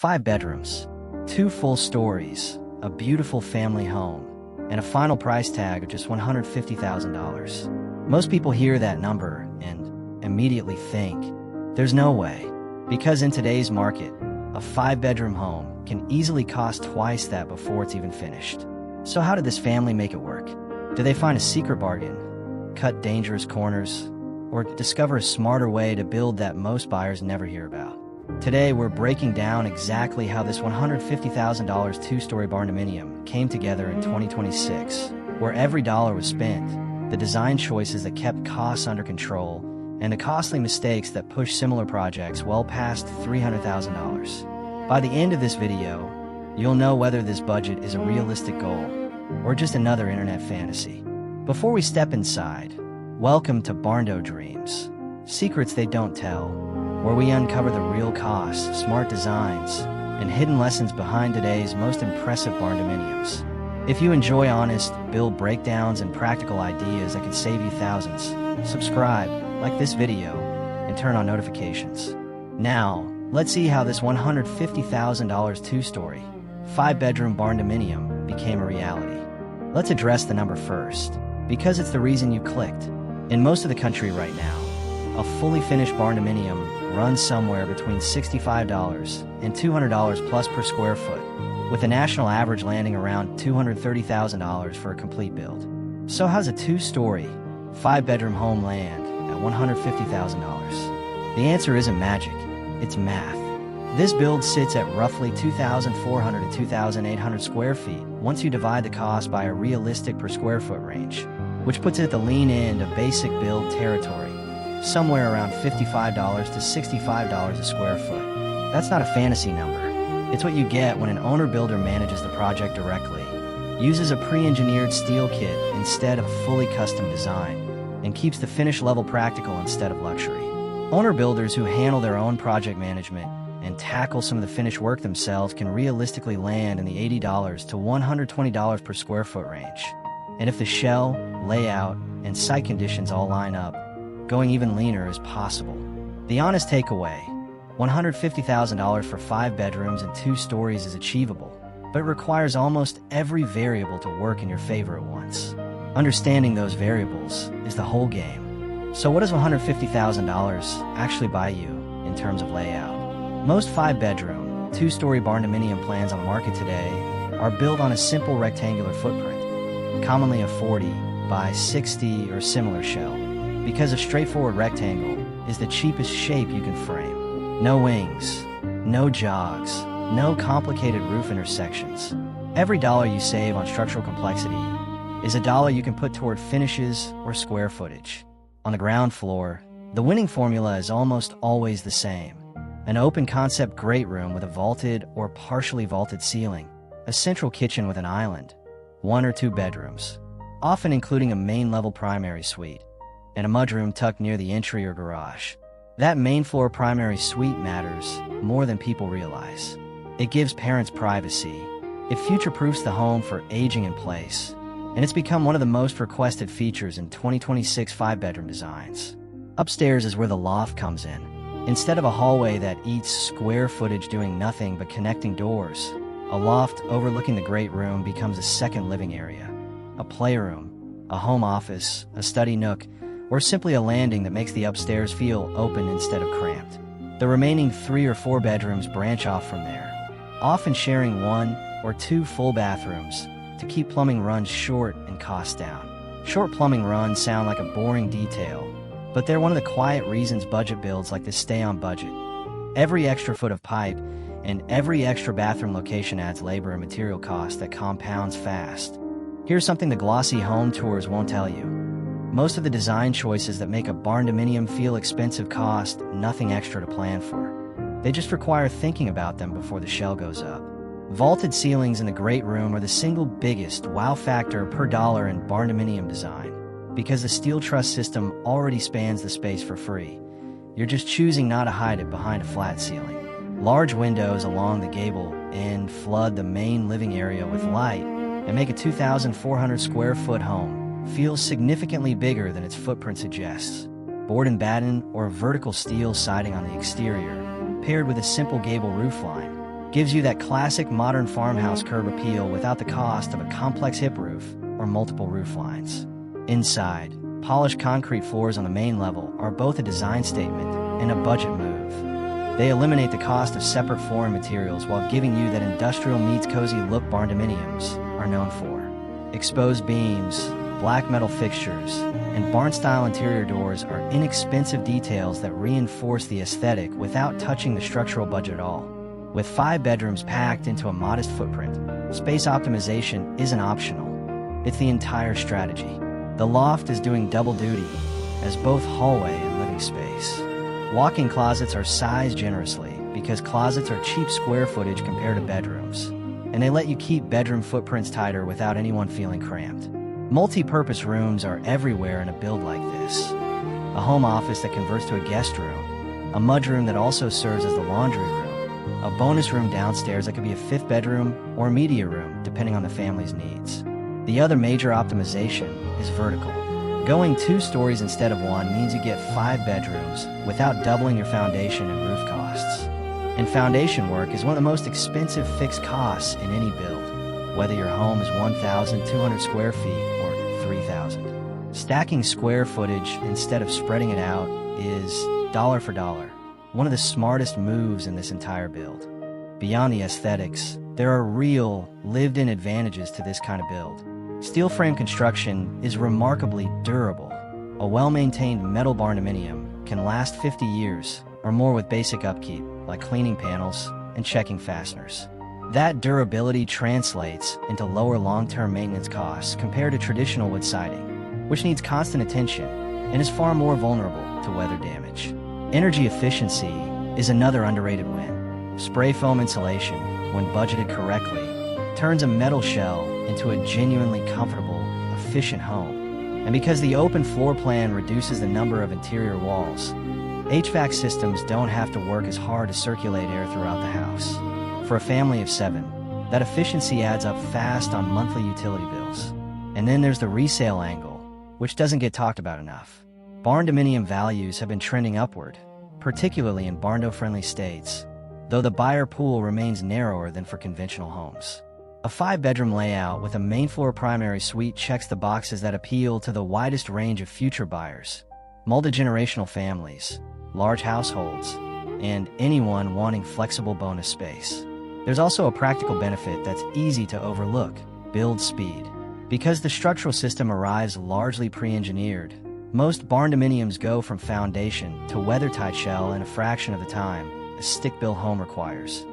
5 bedrooms, 2 full stories, a beautiful family home, and a final price tag of just $150,000. Most people hear that number and immediately think, there's no way. Because in today's market, a 5-bedroom home can easily cost twice that before it's even finished. So how did this family make it work? Did they find a secret bargain, cut dangerous corners, or discover a smarter way to build that most buyers never hear about? Today, we're breaking down exactly how this $150,000 two-story Barndominium came together in 2026, where every dollar was spent, the design choices that kept costs under control, and the costly mistakes that pushed similar projects well past $300,000. By the end of this video, you'll know whether this budget is a realistic goal or just another internet fantasy. Before we step inside, welcome to Barndo Dreams, secrets they don't tell, where we uncover the real costs, smart designs, and hidden lessons behind today's most impressive Barndominiums. If you enjoy honest build breakdowns and practical ideas that can save you thousands, subscribe, like this video, and turn on notifications. Now, let's see how this $150,000 two-story, 5-bedroom Barndominium became a reality. Let's address the number first, because it's the reason you clicked. In most of the country right now, a fully finished Barndominium runs somewhere between $65 and $200 plus per square foot, with the national average landing around $230,000 for a complete build. So how's a two-story, 5-bedroom home land at $150,000? The answer isn't magic, it's math. This build sits at roughly 2,400 to 2,800 square feet once you divide the cost by a realistic per square foot range, which puts it at the lean end of basic build territory, somewhere around $55 to $65 a square foot. That's not a fantasy number. It's what you get when an owner-builder manages the project directly, uses a pre-engineered steel kit instead of a fully custom design, and keeps the finish level practical instead of luxury. Owner-builders who handle their own project management and tackle some of the finished work themselves can realistically land in the $80 to $120 per square foot range. And if the shell, layout, and site conditions all line up, going even leaner is possible. The honest takeaway, $150,000 for 5 bedrooms and 2 stories is achievable, but it requires almost every variable to work in your favor at once. Understanding those variables is the whole game. So what does $150,000 actually buy you in terms of layout? Most 5-bedroom, 2-story Barndominium plans on the market today are built on a simple rectangular footprint, commonly a 40 by 60 or similar shell, because a straightforward rectangle is the cheapest shape you can frame. No wings, no jogs, no complicated roof intersections. Every dollar you save on structural complexity is a dollar you can put toward finishes or square footage. On the ground floor, the winning formula is almost always the same. An open concept great room with a vaulted or partially vaulted ceiling, a central kitchen with an island, 1 or 2 bedrooms, often including a main level primary suite, and a mudroom tucked near the entry or garage. That main floor primary suite matters more than people realize. It gives parents privacy. It future-proofs the home for aging in place, and it's become one of the most requested features in 2026 5-bedroom designs. Upstairs is where the loft comes in. Instead of a hallway that eats square footage doing nothing but connecting doors, a loft overlooking the great room becomes a second living area, a playroom, a home office, a study nook, or simply a landing that makes the upstairs feel open instead of cramped. The remaining 3 or 4 bedrooms branch off from there, often sharing 1 or 2 full bathrooms to keep plumbing runs short and costs down. Short plumbing runs sound like a boring detail, but they're one of the quiet reasons budget builds like this stay on budget. Every extra foot of pipe and every extra bathroom location adds labor and material costs that compounds fast. Here's something the glossy home tours won't tell you. Most of the design choices that make a Barndominium feel expensive cost nothing extra to plan for. They just require thinking about them before the shell goes up. Vaulted ceilings in the great room are the single biggest wow factor per dollar in Barndominium design, because the steel truss system already spans the space for free. You're just choosing not to hide it behind a flat ceiling. Large windows along the gable end flood the main living area with light and make a 2,400 square foot home feel significantly bigger than its footprint suggests. Board and batten or vertical steel siding on the exterior, paired with a simple gable roofline, Gives you that classic modern farmhouse curb appeal without the cost of a complex hip roof or multiple roof lines. Inside, polished concrete floors on the main level are both a design statement and a budget move. They eliminate the cost of separate flooring materials while giving you that industrial meets cozy look Barndominiums are known for. Exposed beams, black metal fixtures, and barn-style interior doors are inexpensive details that reinforce the aesthetic without touching the structural budget at all. With 5 bedrooms packed into a modest footprint, space optimization isn't optional. It's the entire strategy. The loft is doing double duty as both hallway and living space. Walk-in closets are sized generously because closets are cheap square footage compared to bedrooms, and they let you keep bedroom footprints tighter without anyone feeling cramped. Multi-purpose rooms are everywhere in a build like this. A home office that converts to a guest room, a mudroom that also serves as the laundry room, a bonus room downstairs that could be a 5th bedroom or media room depending on the family's needs. The other major optimization is vertical. Going 2 stories instead of 1 means you get 5 bedrooms without doubling your foundation and roof costs. And foundation work is one of the most expensive fixed costs in any build, whether your home is 1,200 square feet or 3,000. Stacking square footage instead of spreading it out is, dollar for dollar, one of the smartest moves in this entire build. Beyond the aesthetics, there are real, lived-in advantages to this kind of build. Steel frame construction is remarkably durable. A well-maintained metal barndominium can last 50 years or more with basic upkeep, like cleaning panels and checking fasteners. That durability translates into lower long-term maintenance costs compared to traditional wood siding, which needs constant attention and is far more vulnerable to weather damage. Energy efficiency is another underrated win. Spray foam insulation, when budgeted correctly, turns a metal shell into a genuinely comfortable, efficient home. And because the open floor plan reduces the number of interior walls, HVAC systems don't have to work as hard to circulate air throughout the house. For a family of 7, that efficiency adds up fast on monthly utility bills. And then there's the resale angle, which doesn't get talked about enough. Barndominium values have been trending upward, particularly in Barndo-friendly states, though the buyer pool remains narrower than for conventional homes. A 5-bedroom layout with a main floor primary suite checks the boxes that appeal to the widest range of future buyers: multi-generational families, large households, and anyone wanting flexible bonus space. There's also a practical benefit that's easy to overlook: build speed. Because the structural system arrives largely pre-engineered, most barndominiums go from foundation to weathertight shell in a fraction of the time a stick-built home requires.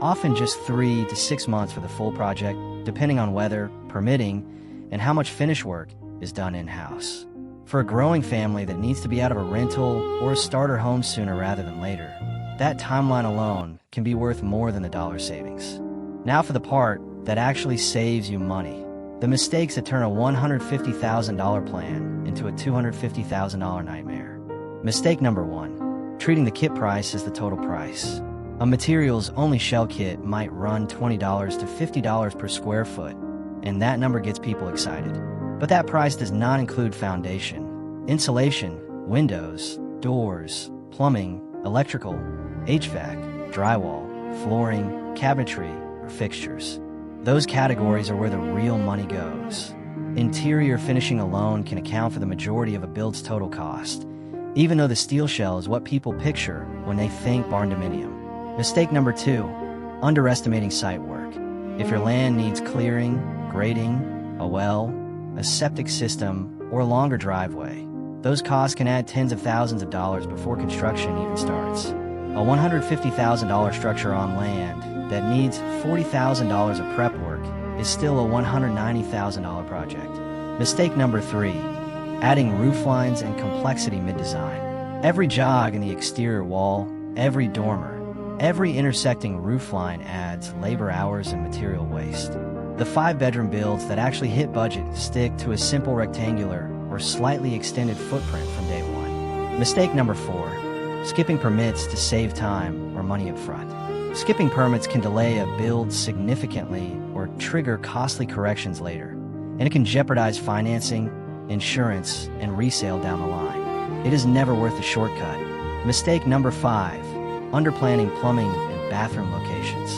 Often just 3 to 6 months for the full project, depending on weather, permitting, and how much finish work is done in-house. For a growing family that needs to be out of a rental or a starter home sooner rather than later, that timeline alone can be worth more than the dollar savings. Now for the part that actually saves you money: the mistakes that turn a $150,000 plan into a $250,000 nightmare. Mistake number 1: treating the kit price as the total price. A materials-only shell kit might run $20 to $50 per square foot, and that number gets people excited. But that price does not include foundation, insulation, windows, doors, plumbing, electrical, HVAC, drywall, flooring, cabinetry, or fixtures. Those categories are where the real money goes. Interior finishing alone can account for the majority of a build's total cost, even though the steel shell is what people picture when they think barndominium. Mistake number 2: underestimating site work. If your land needs clearing, grading, a well, a septic system, or a longer driveway, those costs can add tens of thousands of dollars before construction even starts. A $150,000 structure on land that needs $40,000 of prep work is still a $190,000 project. Mistake number 3: adding roof lines and complexity mid-design. Every jog in the exterior wall, every dormer, every intersecting roofline adds labor hours and material waste. The 5-bedroom builds that actually hit budget stick to a simple rectangular or slightly extended footprint from day 1. Mistake number 4: skipping permits to save time or money up front. Skipping permits can delay a build significantly or trigger costly corrections later, and it can jeopardize financing, insurance, and resale down the line. It is never worth the shortcut. Mistake number 5: underplanning plumbing and bathroom locations.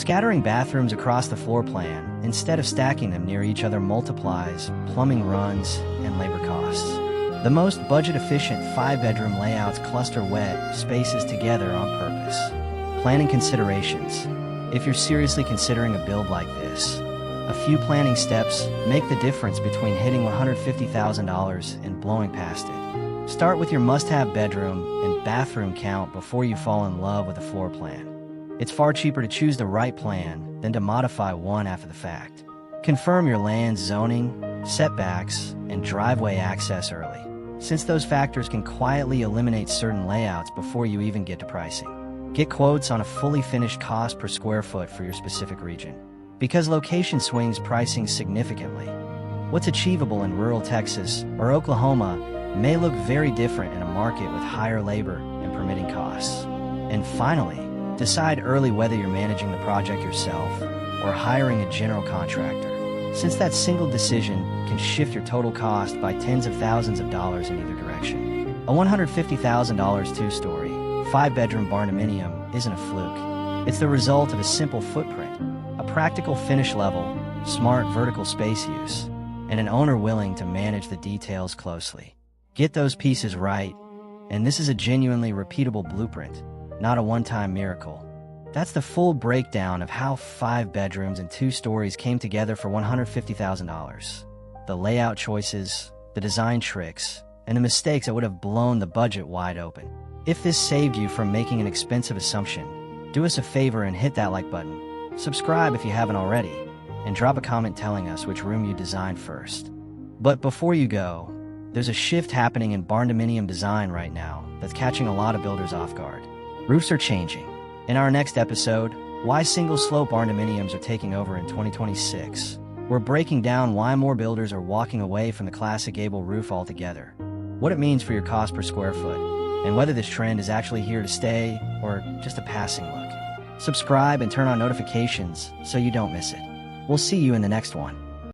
Scattering bathrooms across the floor plan, instead of stacking them near each other, multiplies plumbing runs and labor costs. The most budget-efficient 5-bedroom layouts cluster wet spaces together on purpose. Planning considerations. If you're seriously considering a build like this, a few planning steps make the difference between hitting $150,000 and blowing past it. Start with your must-have bedroom and bathroom count before you fall in love with a floor plan. It's far cheaper to choose the right plan than to modify one after the fact. Confirm your land's zoning, setbacks, and driveway access early, since those factors can quietly eliminate certain layouts before you even get to pricing. Get quotes on a fully finished cost per square foot for your specific region, because location swings pricing significantly. What's achievable in rural Texas or Oklahoma may look very different in a market with higher labor and permitting costs. And finally, decide early whether you're managing the project yourself or hiring a general contractor, since that single decision can shift your total cost by tens of thousands of dollars in either direction. A $150,000 two-story, 5-bedroom Barndominium isn't a fluke. It's the result of a simple footprint, a practical finish level, smart vertical space use, and an owner willing to manage the details closely. Get those pieces right, and this is a genuinely repeatable blueprint, not a one-time miracle. That's the full breakdown of how 5 bedrooms and 2 stories came together for $150,000. The layout choices, the design tricks, and the mistakes that would have blown the budget wide open. If this saved you from making an expensive assumption, do us a favor and hit that like button. Subscribe if you haven't already, and drop a comment telling us which room you designed first. But before you go, there's a shift happening in Barndominium design right now that's catching a lot of builders off guard. Roofs are changing. In our next episode, why single-slope Barndominiums are taking over in 2026. We're breaking down why more builders are walking away from the classic gable roof altogether, what it means for your cost per square foot, and whether this trend is actually here to stay or just a passing look. Subscribe and turn on notifications so you don't miss it. We'll see you in the next one.